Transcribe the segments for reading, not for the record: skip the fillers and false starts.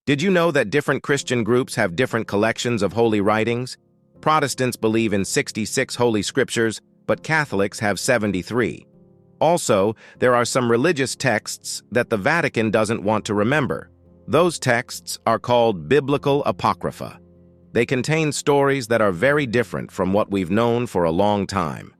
Did you know that different Christian groups have different collections of holy writings? Protestants believe in 66 holy scriptures, but Catholics have 73. Also, there are some religious texts that the Vatican doesn't want to remember. Those texts are called biblical Apocrypha. They contain stories that are very different from what we've known for a long time.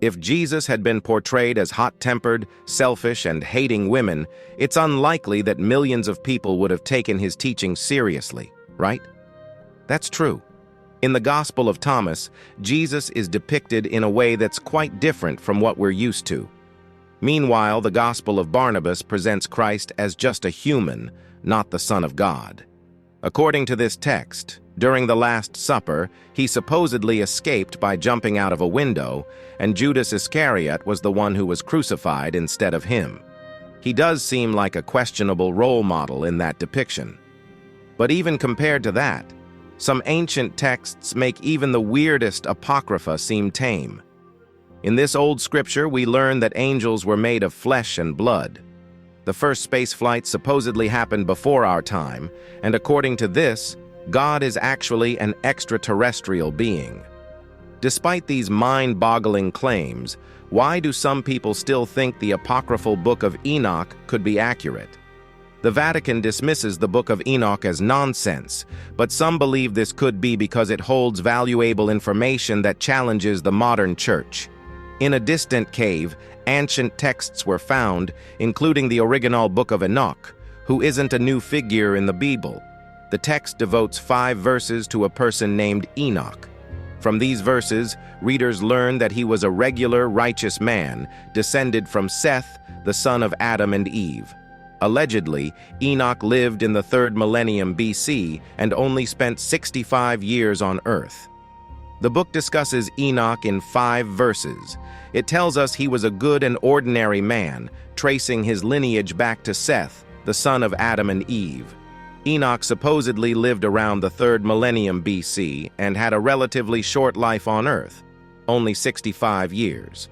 If Jesus had been portrayed as hot-tempered, selfish, and hating women, it's unlikely that millions of people would have taken his teaching seriously, right? That's true. In the Gospel of Thomas, Jesus is depicted in a way that's quite different from what we're used to. Meanwhile, the Gospel of Barnabas presents Christ as just a human, not the Son of God. According to this text, during the Last Supper, he supposedly escaped by jumping out of a window, and Judas Iscariot was the one who was crucified instead of him. He does seem like a questionable role model in that depiction. But even compared to that, some ancient texts make even the weirdest Apocrypha seem tame. In this old scripture, we learn that angels were made of flesh and blood. The first space flight supposedly happened before our time, and according to this, God is actually an extraterrestrial being. Despite these mind-boggling claims, why do some people still think the apocryphal Book of Enoch could be accurate? The Vatican dismisses the Book of Enoch as nonsense, but some believe this could be because it holds valuable information that challenges the modern church. In a distant cave, ancient texts were found, including the original Book of Enoch, who isn't a new figure in the Bible. The text devotes 5 verses to a person named Enoch. From these verses, readers learn that he was a regular, righteous man, descended from Seth, the son of Adam and Eve. Allegedly, Enoch lived in the 3rd millennium BC and only spent 65 years on earth. The book discusses Enoch in 5 verses. It tells us he was a good and ordinary man, tracing his lineage back to Seth, the son of Adam and Eve. Enoch supposedly lived around the 3rd millennium BC and had a relatively short life on Earth, only 65 years.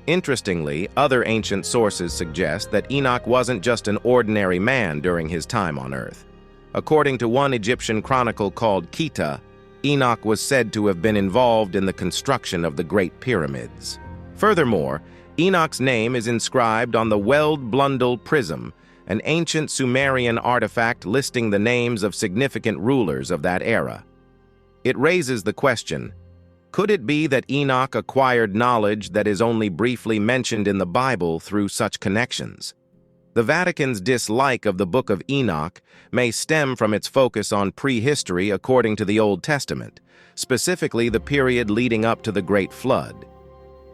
Interestingly, other ancient sources suggest that Enoch wasn't just an ordinary man during his time on Earth. According to one Egyptian chronicle called Kheta, Enoch was said to have been involved in the construction of the Great Pyramids. Furthermore, Enoch's name is inscribed on the Weld Blundell Prism, an ancient Sumerian artifact listing the names of significant rulers of that era. It raises the question, could it be that Enoch acquired knowledge that is only briefly mentioned in the Bible through such connections? The Vatican's dislike of the Book of Enoch may stem from its focus on prehistory according to the Old Testament, specifically the period leading up to the Great Flood.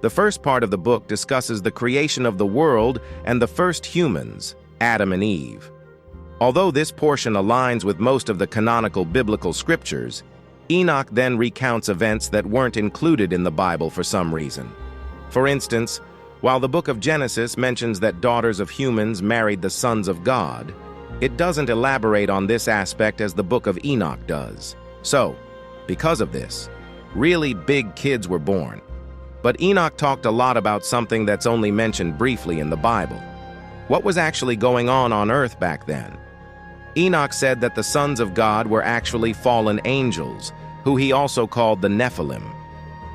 The first part of the book discusses the creation of the world and the first humans, Adam and Eve. Although this portion aligns with most of the canonical biblical scriptures, Enoch then recounts events that weren't included in the Bible for some reason. For instance, while the book of Genesis mentions that daughters of humans married the sons of God, it doesn't elaborate on this aspect as the book of Enoch does. So, because of this, really big kids were born. But Enoch talked a lot about something that's only mentioned briefly in the Bible. What was actually going on Earth back then? Enoch said that the sons of God were actually fallen angels, who he also called the Nephilim.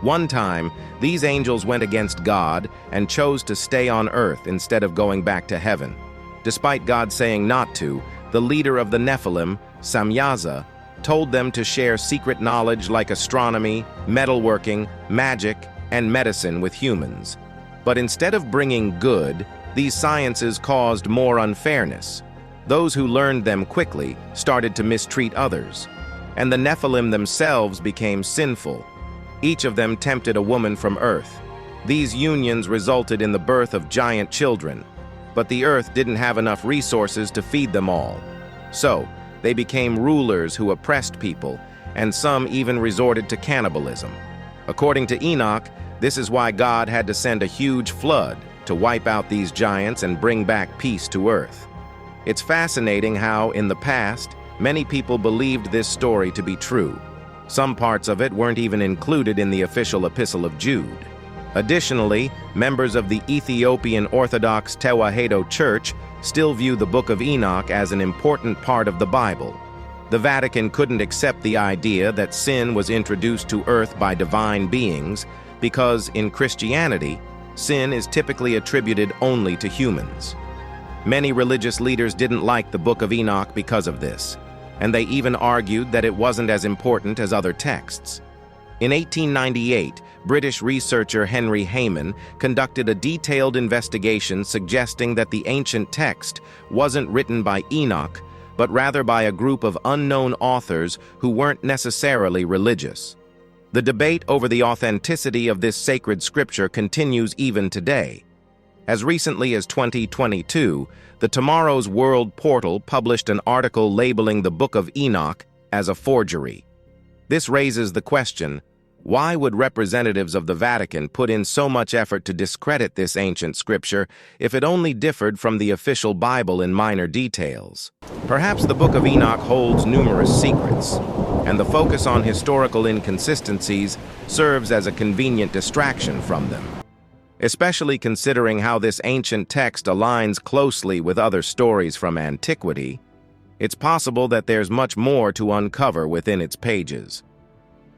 One time, these angels went against God and chose to stay on Earth instead of going back to heaven. Despite God saying not to, the leader of the Nephilim, Samyaza, told them to share secret knowledge like astronomy, metalworking, magic, and medicine with humans. But instead of bringing good, these sciences caused more unfairness. Those who learned them quickly started to mistreat others, and the Nephilim themselves became sinful. Each of them tempted a woman from Earth. These unions resulted in the birth of giant children, but the Earth didn't have enough resources to feed them all. So, they became rulers who oppressed people, and some even resorted to cannibalism. According to Enoch, this is why God had to send a huge flood to wipe out these giants and bring back peace to Earth. It's fascinating how, in the past, many people believed this story to be true. Some parts of it weren't even included in the official Epistle of Jude. Additionally, members of the Ethiopian Orthodox Tewahedo Church still view the Book of Enoch as an important part of the Bible. The Vatican couldn't accept the idea that sin was introduced to earth by divine beings because, in Christianity, sin is typically attributed only to humans. Many religious leaders didn't like the Book of Enoch because of this, and they even argued that it wasn't as important as other texts. In 1898, British researcher Henry Hayman conducted a detailed investigation suggesting that the ancient text wasn't written by Enoch, but rather by a group of unknown authors who weren't necessarily religious. The debate over the authenticity of this sacred scripture continues even today. As recently as 2022, the Tomorrow's World portal published an article labeling the Book of Enoch as a forgery. This raises the question, why would representatives of the Vatican put in so much effort to discredit this ancient scripture if it only differed from the official Bible in minor details? Perhaps the Book of Enoch holds numerous secrets, and the focus on historical inconsistencies serves as a convenient distraction from them. Especially considering how this ancient text aligns closely with other stories from antiquity, it's possible that there's much more to uncover within its pages.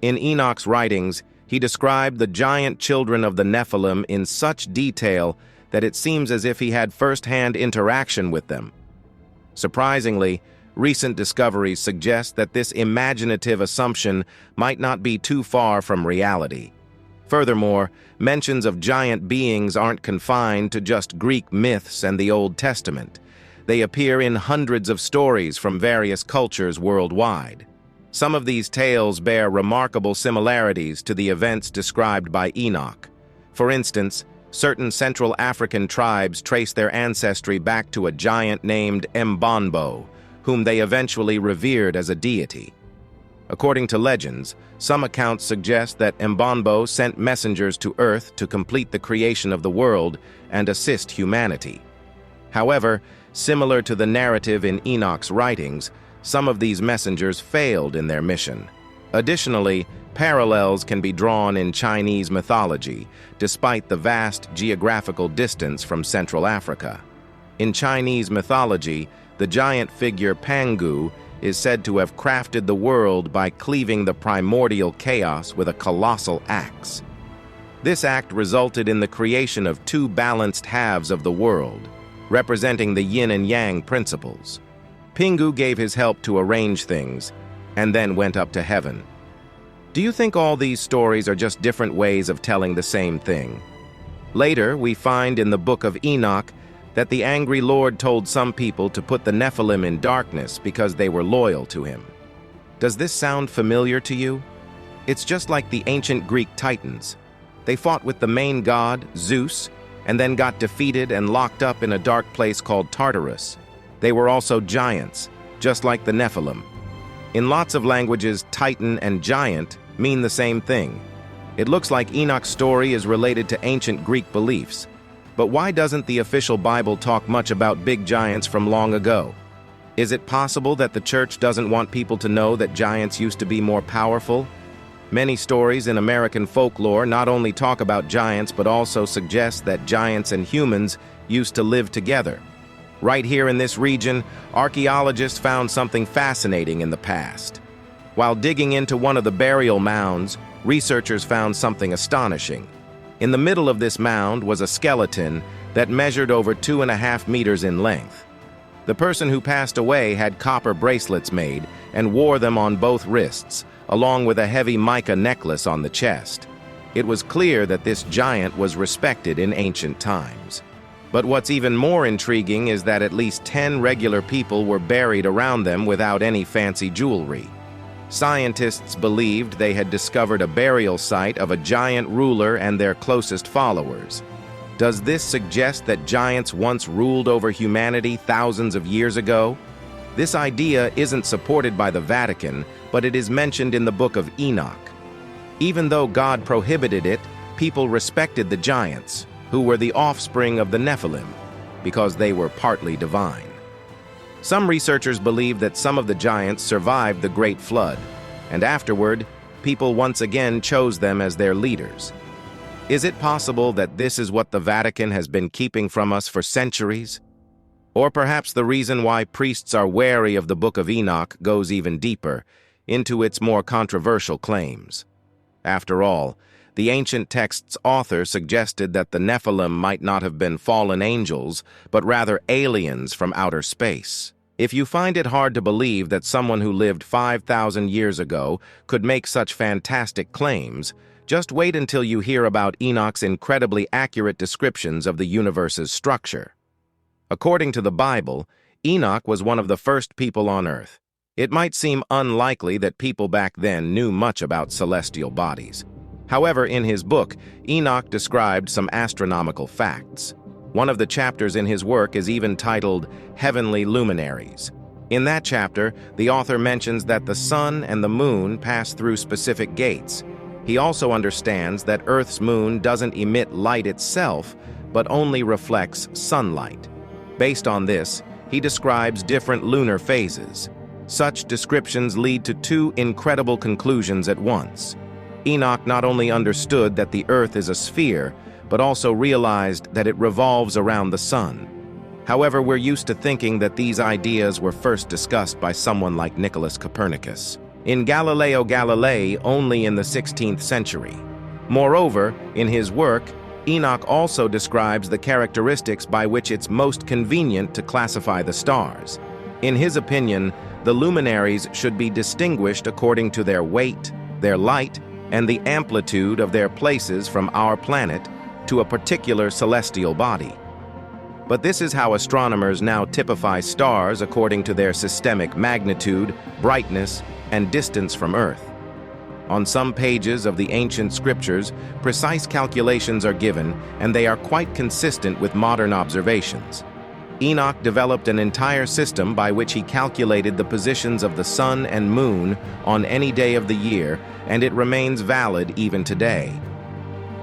In Enoch's writings, he described the giant children of the Nephilim in such detail that it seems as if he had first-hand interaction with them. Surprisingly, recent discoveries suggest that this imaginative assumption might not be too far from reality. Furthermore, mentions of giant beings aren't confined to just Greek myths and the Old Testament. They appear in hundreds of stories from various cultures worldwide. Some of these tales bear remarkable similarities to the events described by Enoch. For instance, certain Central African tribes trace their ancestry back to a giant named Mbonbo, whom they eventually revered as a deity. According to legends, some accounts suggest that Mbonbo sent messengers to Earth to complete the creation of the world and assist humanity. However, similar to the narrative in Enoch's writings, some of these messengers failed in their mission. Additionally, parallels can be drawn in Chinese mythology, despite the vast geographical distance from Central Africa. In Chinese mythology, the giant figure Pangu is said to have crafted the world by cleaving the primordial chaos with a colossal axe. This act resulted in the creation of two balanced halves of the world, representing the yin and yang principles. Pingu gave his help to arrange things, and then went up to heaven. Do you think all these stories are just different ways of telling the same thing? Later, we find in the Book of Enoch that the angry Lord told some people to put the Nephilim in darkness because they were loyal to him. Does this sound familiar to you? It's just like the ancient Greek Titans. They fought with the main god, Zeus, and then got defeated and locked up in a dark place called Tartarus. They were also giants, just like the Nephilim. In lots of languages, Titan and giant mean the same thing. It looks like Enoch's story is related to ancient Greek beliefs. But why doesn't the official Bible talk much about big giants from long ago? Is it possible that the church doesn't want people to know that giants used to be more powerful? Many stories in American folklore not only talk about giants but also suggest that giants and humans used to live together. Right here in this region, archaeologists found something fascinating in the past. While digging into one of the burial mounds, researchers found something astonishing. In the middle of this mound was a skeleton that measured over 2.5 meters in length. The person who passed away had copper bracelets made and wore them on both wrists, along with a heavy mica necklace on the chest. It was clear that this giant was respected in ancient times. But what's even more intriguing is that at least 10 regular people were buried around them without any fancy jewelry. Scientists believed they had discovered a burial site of a giant ruler and their closest followers. Does this suggest that giants once ruled over humanity thousands of years ago? This idea isn't supported by the Vatican, but it is mentioned in the Book of Enoch. Even though God prohibited it, people respected the giants, who were the offspring of the Nephilim, because they were partly divine. Some researchers believe that some of the giants survived the Great Flood, and afterward, people once again chose them as their leaders. Is it possible that this is what the Vatican has been keeping from us for centuries? Or perhaps the reason why priests are wary of the Book of Enoch goes even deeper, into its more controversial claims. After all, the ancient text's author suggested that the Nephilim might not have been fallen angels, but rather aliens from outer space. If you find it hard to believe that someone who lived 5,000 years ago could make such fantastic claims, just wait until you hear about Enoch's incredibly accurate descriptions of the universe's structure. According to the Bible, Enoch was one of the first people on Earth. It might seem unlikely that people back then knew much about celestial bodies. However, in his book, Enoch described some astronomical facts. One of the chapters in his work is even titled Heavenly Luminaries. In that chapter, the author mentions that the sun and the moon pass through specific gates. He also understands that Earth's moon doesn't emit light itself, but only reflects sunlight. Based on this, he describes different lunar phases. Such descriptions lead to two incredible conclusions at once. Enoch not only understood that the Earth is a sphere, but also realized that it revolves around the sun. However, we're used to thinking that these ideas were first discussed by someone like Nicholas Copernicus in Galileo Galilei only in the 16th century. Moreover, in his work, Enoch also describes the characteristics by which it's most convenient to classify the stars. In his opinion, the luminaries should be distinguished according to their weight, their light, and the amplitude of their places from our planet to a particular celestial body. But this is how astronomers now typify stars according to their systemic magnitude, brightness, and distance from Earth. On some pages of the ancient scriptures, precise calculations are given, and they are quite consistent with modern observations. Enoch developed an entire system by which he calculated the positions of the sun and moon on any day of the year, and it remains valid even today.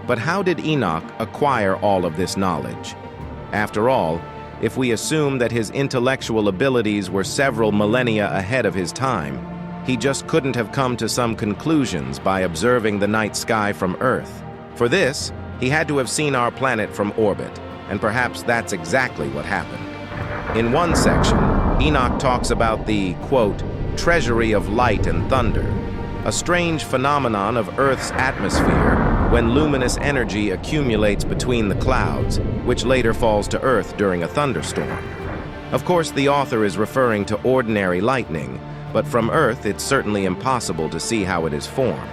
But how did Enoch acquire all of this knowledge? After all, if we assume that his intellectual abilities were several millennia ahead of his time, he just couldn't have come to some conclusions by observing the night sky from Earth. For this, he had to have seen our planet from orbit, and perhaps that's exactly what happened. In one section, Enoch talks about the, quote, treasury of light and thunder, a strange phenomenon of Earth's atmosphere when luminous energy accumulates between the clouds, which later falls to Earth during a thunderstorm. Of course, the author is referring to ordinary lightning, but from Earth it's certainly impossible to see how it is formed.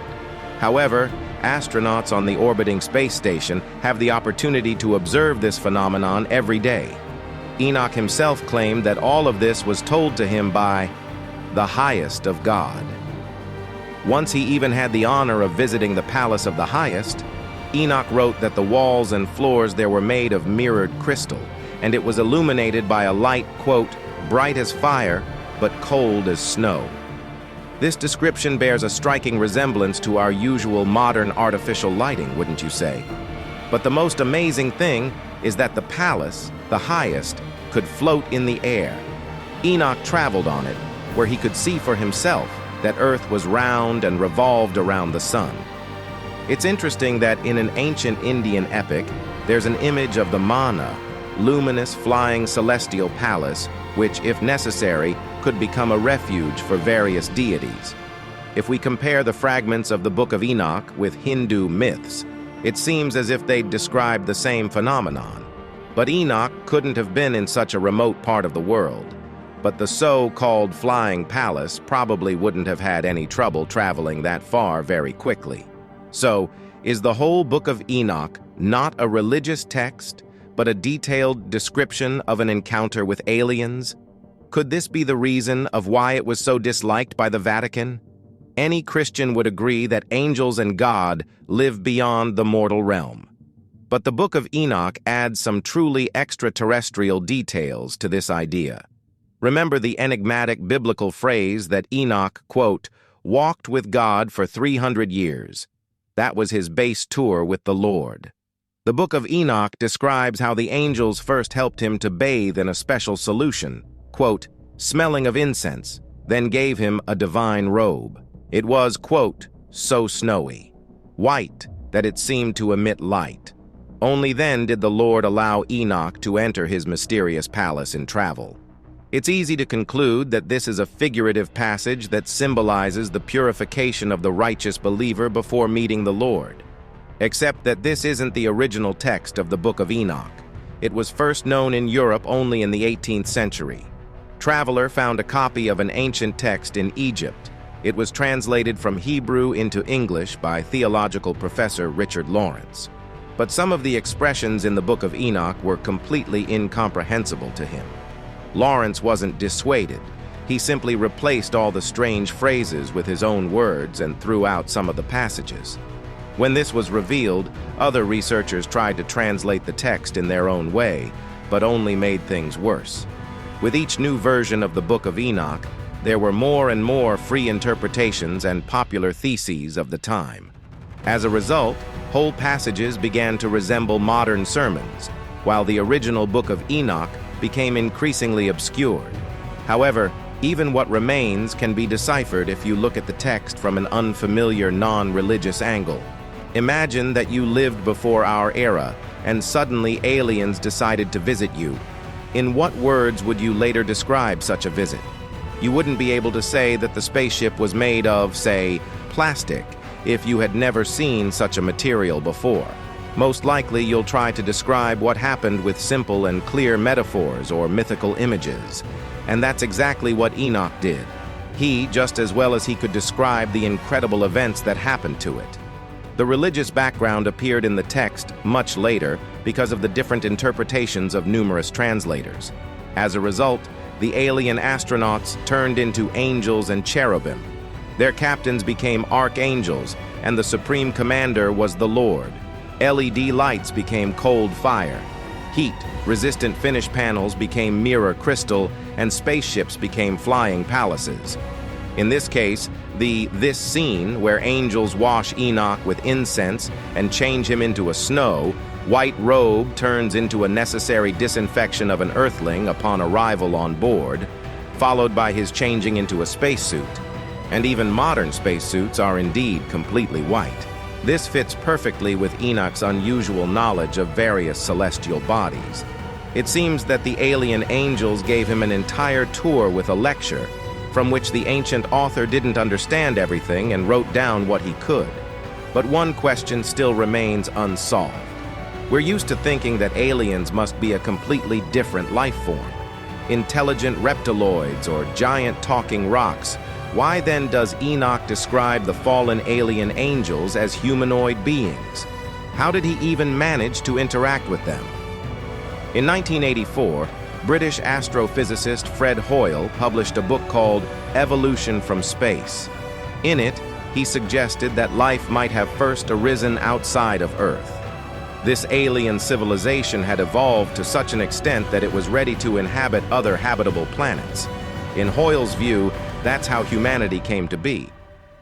However, astronauts on the orbiting space station have the opportunity to observe this phenomenon every day. Enoch himself claimed that all of this was told to him by the highest of God. Once he even had the honor of visiting the palace of the highest, Enoch wrote that the walls and floors there were made of mirrored crystal, and it was illuminated by a light, quote, bright as fire, but cold as snow. This description bears a striking resemblance to our usual modern artificial lighting, wouldn't you say? But the most amazing thing is that the palace, the highest, could float in the air. Enoch traveled on it, where he could see for himself that Earth was round and revolved around the sun. It's interesting that in an ancient Indian epic, there's an image of the Mana, luminous flying celestial palace, which, if necessary, could become a refuge for various deities. If we compare the fragments of the Book of Enoch with Hindu myths, it seems as if they'd describe the same phenomenon. But Enoch couldn't have been in such a remote part of the world. But the so-called flying palace probably wouldn't have had any trouble traveling that far very quickly. So, is the whole Book of Enoch not a religious text, but a detailed description of an encounter with aliens? Could this be the reason of why it was so disliked by the Vatican? Any Christian would agree that angels and God live beyond the mortal realm. But the Book of Enoch adds some truly extraterrestrial details to this idea. Remember the enigmatic biblical phrase that Enoch, quote, walked with God for 300 years. That was his base tour with the Lord. The Book of Enoch describes how the angels first helped him to bathe in a special solution, quote, smelling of incense, then gave him a divine robe. It was, quote, so snowy, white that it seemed to emit light. Only then did the Lord allow Enoch to enter his mysterious palace in travel. It's easy to conclude that this is a figurative passage that symbolizes the purification of the righteous believer before meeting the Lord. Except that this isn't the original text of the Book of Enoch. It was first known in Europe only in the 18th century. Traveler found a copy of an ancient text in Egypt. It was translated from Hebrew into English by theological professor Richard Lawrence. But some of the expressions in the Book of Enoch were completely incomprehensible to him. Lawrence wasn't dissuaded. He simply replaced all the strange phrases with his own words and threw out some of the passages. When this was revealed, other researchers tried to translate the text in their own way, but only made things worse. With each new version of the Book of Enoch, there were more and more free interpretations and popular theses of the time. As a result, whole passages began to resemble modern sermons, while the original Book of Enoch became increasingly obscured. However, even what remains can be deciphered if you look at the text from an unfamiliar, non-religious angle. Imagine that you lived before our era, and suddenly aliens decided to visit you. In what words would you later describe such a visit? You wouldn't be able to say that the spaceship was made of, say, plastic, if you had never seen such a material before. Most likely you'll try to describe what happened with simple and clear metaphors or mythical images. And that's exactly what Enoch did. He, just as well as he could describe the incredible events that happened to it. The religious background appeared in the text much later because of the different interpretations of numerous translators. As a result, the alien astronauts turned into angels and cherubim. Their captains became archangels, and the supreme commander was the Lord. LED lights became cold fire. Heat-resistant finish panels became mirror crystal, and spaceships became flying palaces. In this case, this scene where angels wash Enoch with incense and change him into a snow, white robe turns into a necessary disinfection of an earthling upon arrival on board, followed by his changing into a spacesuit. And even modern spacesuits are indeed completely white. This fits perfectly with Enoch's unusual knowledge of various celestial bodies. It seems that the alien angels gave him an entire tour with a lecture, from which the ancient author didn't understand everything and wrote down what he could. But one question still remains unsolved. We're used to thinking that aliens must be a completely different life form. Intelligent reptiloids or giant talking rocks. Why then does Enoch describe the fallen alien angels as humanoid beings? How did he even manage to interact with them? In 1984, British astrophysicist Fred Hoyle published a book called Evolution from Space. In it, he suggested that life might have first arisen outside of Earth. This alien civilization had evolved to such an extent that it was ready to inhabit other habitable planets. In Hoyle's view, that's how humanity came to be.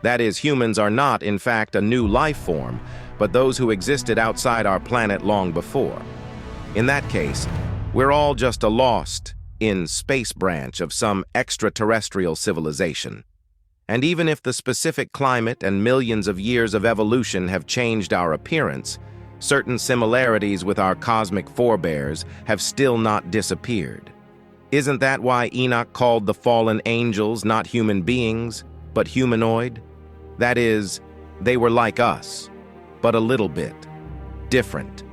That is, humans are not, in fact, a new life form, but those who existed outside our planet long before. In that case, we're all just a lost, in space branch of some extraterrestrial civilization. And even if the specific climate and millions of years of evolution have changed our appearance, certain similarities with our cosmic forebears have still not disappeared. Isn't that why Enoch called the fallen angels not human beings, but humanoid? That is, they were like us, but a little bit different.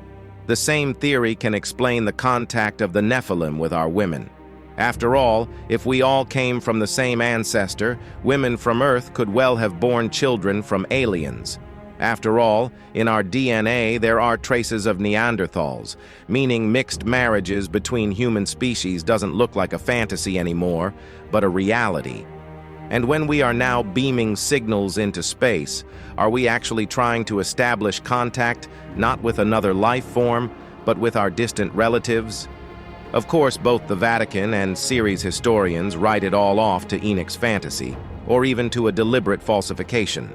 The same theory can explain the contact of the Nephilim with our women. After all, if we all came from the same ancestor, women from Earth could well have borne children from aliens. After all, in our DNA there are traces of Neanderthals, meaning mixed marriages between human species doesn't look like a fantasy anymore, but a reality. And when we are now beaming signals into space, are we actually trying to establish contact not with another life form, but with our distant relatives? Of course, both the Vatican and series historians write it all off to Enoch's fantasy, or even to a deliberate falsification.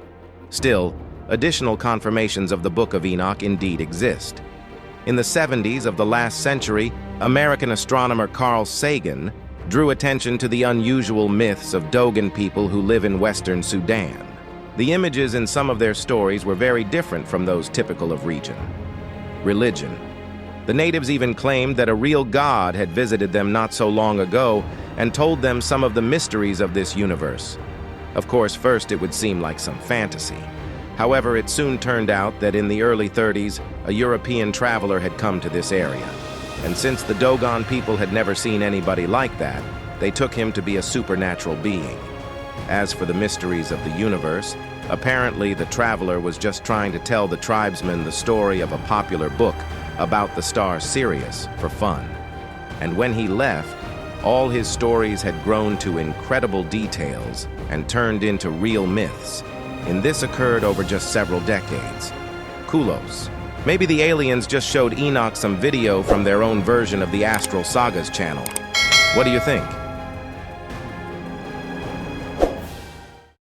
Still, additional confirmations of the Book of Enoch indeed exist. In the 70s of the last century, American astronomer Carl Sagan drew attention to the unusual myths of Dogon people who live in western Sudan. The images in some of their stories were very different from those typical of region. religion. The natives even claimed that a real god had visited them not so long ago and told them some of the mysteries of this universe. Of course, first it would seem like some fantasy. However, it soon turned out that in the early 30s, a European traveler had come to this area. And since the Dogon people had never seen anybody like that, they took him to be a supernatural being. As for the mysteries of the universe, apparently the traveler was just trying to tell the tribesmen the story of a popular book about the star Sirius for fun. And when he left, all his stories had grown to incredible details and turned into real myths. And this occurred over just several decades. Kulos. Maybe the aliens just showed Enoch some video from their own version of the Astral Sagas channel. What do you think?